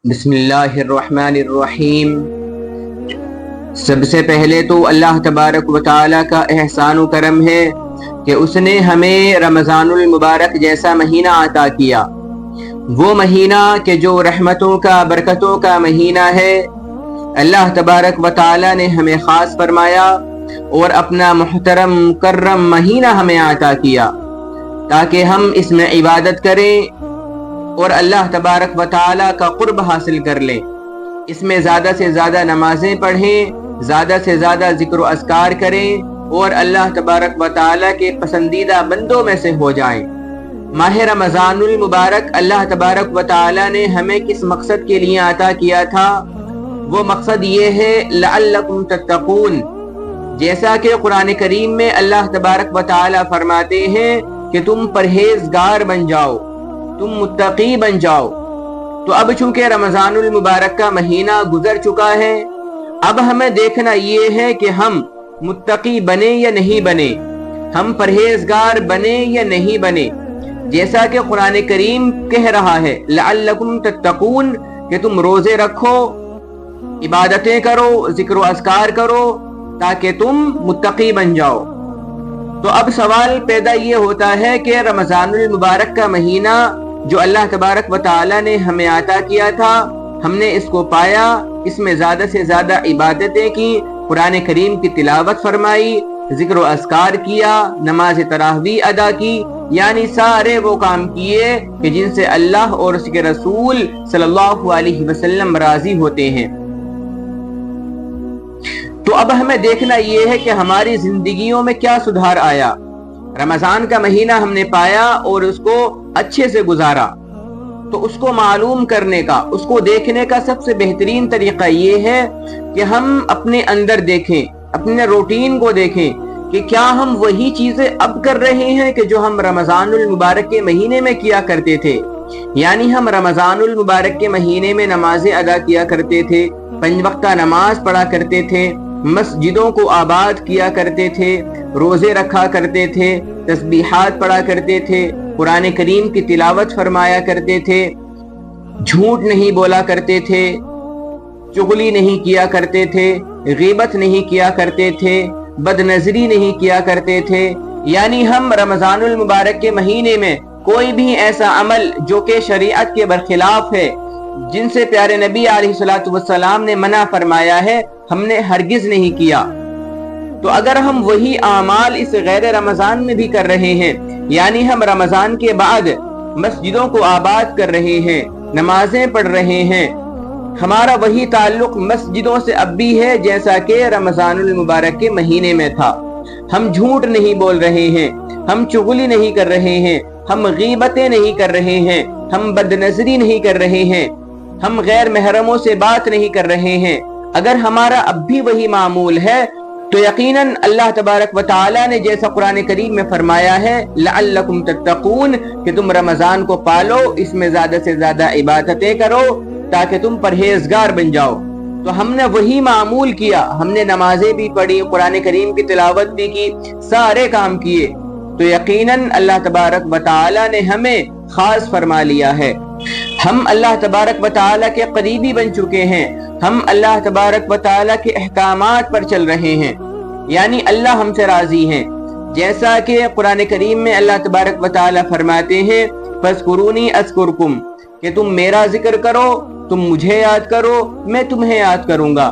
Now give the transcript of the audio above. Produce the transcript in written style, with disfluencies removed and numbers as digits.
بسم اللہ الرحمن الرحیم۔ سب سے پہلے تو اللہ تبارک و تعالیٰ کا احسان و کرم ہے کہ اس نے ہمیں رمضان المبارک جیسا مہینہ عطا کیا، وہ مہینہ کہ جو رحمتوں کا برکتوں کا مہینہ ہے۔ اللہ تبارک و تعالیٰ نے ہمیں خاص فرمایا اور اپنا محترم مکرم مہینہ ہمیں عطا کیا تاکہ ہم اس میں عبادت کریں اور اللہ تبارک و تعالیٰ کا قرب حاصل کر لیں۔ اس میں زیادہ سے زیادہ نمازیں پڑھیں، زیادہ سے زیادہ ذکر و اذکار کریں اور اللہ تبارک و تعالیٰ کے پسندیدہ بندوں میں سے ہو جائیں۔ ماہ رمضان المبارک اللہ تبارک و تعالیٰ نے ہمیں کس مقصد کے لیے عطا کیا تھا؟ وہ مقصد یہ ہے لعلکم تتقون، جیسا کہ قرآن کریم میں اللہ تبارک و تعالیٰ فرماتے ہیں کہ تم پرہیزگار بن جاؤ، تم متقی بن جاؤ۔ تو اب چونکہ رمضان المبارک کا مہینہ گزر چکا ہے، اب ہمیں دیکھنا یہ ہے کہ ہم متقی بنے یا نہیں بنے، ہم پرہیزگار بنے یا نہیں بنے، جیسا کہ قرآن کریم کہہ رہا ہے لعلکم تتقون، کہ تم روزے رکھو، عبادتیں کرو، ذکر و اذکار کرو تاکہ تم متقی بن جاؤ۔ تو اب سوال پیدا یہ ہوتا ہے کہ رمضان المبارک کا مہینہ جو اللہ تبارک و تعالیٰ نے ہمیں عطا کیا تھا، ہم نے اس کو پایا، اس میں زیادہ سے زیادہ عبادتیں کی، قرآن کریم کی تلاوت فرمائی، ذکر و اذکار کیا، نماز تراویح ادا کی، یعنی سارے وہ کام کیے کہ جن سے اللہ اور اس کے رسول صلی اللہ علیہ وسلم راضی ہوتے ہیں۔ تو اب ہمیں دیکھنا یہ ہے کہ ہماری زندگیوں میں کیا سدھار آیا۔ رمضان کا مہینہ ہم نے پایا اور اس کو اچھے سے گزارا، تو اس کو معلوم کرنے کا، اس کو دیکھنے کا سب سے بہترین طریقہ یہ ہے کہ ہم اپنے اندر دیکھیں، اپنے روٹین کو دیکھیں کہ کیا ہم وہی چیزیں اب کر رہے ہیں کہ جو ہم رمضان المبارک کے مہینے میں کیا کرتے تھے۔ یعنی ہم رمضان المبارک کے مہینے میں نمازیں ادا کیا کرتے تھے، 5 وقتہ نماز پڑھا کرتے تھے، مسجدوں کو آباد کیا کرتے تھے، روزے رکھا کرتے تھے، تسبیحات پڑھا کرتے تھے، قرآن کریم کی تلاوت فرمایا کرتے تھے، جھوٹ نہیں بولا کرتے تھے، چغلی نہیں کیا کرتے تھے، غیبت نہیں کیا کرتے تھے، بد نظری نہیں کیا کرتے تھے۔ یعنی ہم رمضان المبارک کے مہینے میں کوئی بھی ایسا عمل جو کہ شریعت کے برخلاف ہے، جن سے پیارے نبی علیہ السلام نے منع فرمایا ہے، ہم نے ہرگز نہیں کیا۔ تو اگر ہم وہی اعمال اس غیر رمضان میں بھی کر رہے ہیں، یعنی ہم رمضان کے بعد مسجدوں کو آباد کر رہے ہیں، نمازیں پڑھ رہے ہیں، ہمارا وہی تعلق مسجدوں سے اب بھی ہے جیسا کہ رمضان المبارک کے مہینے میں تھا۔ ہم جھوٹ نہیں بول رہے ہیں، ہم چغلی نہیں کر رہے ہیں، ہم غیبتیں نہیں کر رہے ہیں، ہم بد نظری نہیں کر رہے ہیں، ہم غیر محرموں سے بات نہیں کر رہے ہیں۔ اگر ہمارا اب بھی وہی معمول ہے تو یقیناً اللہ تبارک و تعالیٰ نے جیسا قرآن کریم میں فرمایا ہے لعلکم تتقون، کہ تم رمضان کو پالو، اس میں زیادہ سے زیادہ عبادتیں کرو تاکہ تم پرہیزگار بن جاؤ۔ تو ہم نے وہی معمول کیا، ہم نے نمازیں بھی پڑھی، قرآن کریم کی تلاوت بھی کی، سارے کام کیے، تو یقیناً اللہ تبارک و تعالیٰ نے ہمیں خاص فرما لیا ہے۔ ہم اللہ تبارک و تعالیٰ کے قریبی بن چکے ہیں، ہم اللہ تبارک و تعالیٰ کے احکامات پر چل رہے ہیں، یعنی اللہ ہم سے راضی ہیں، جیسا کہ قرآن کریم میں اللہ تبارک و تعالیٰ فرماتے ہیں فاذکرونی اذکرکم، کہ تم میرا ذکر کرو، تم مجھے یاد کرو، میں تمہیں یاد کروں گا۔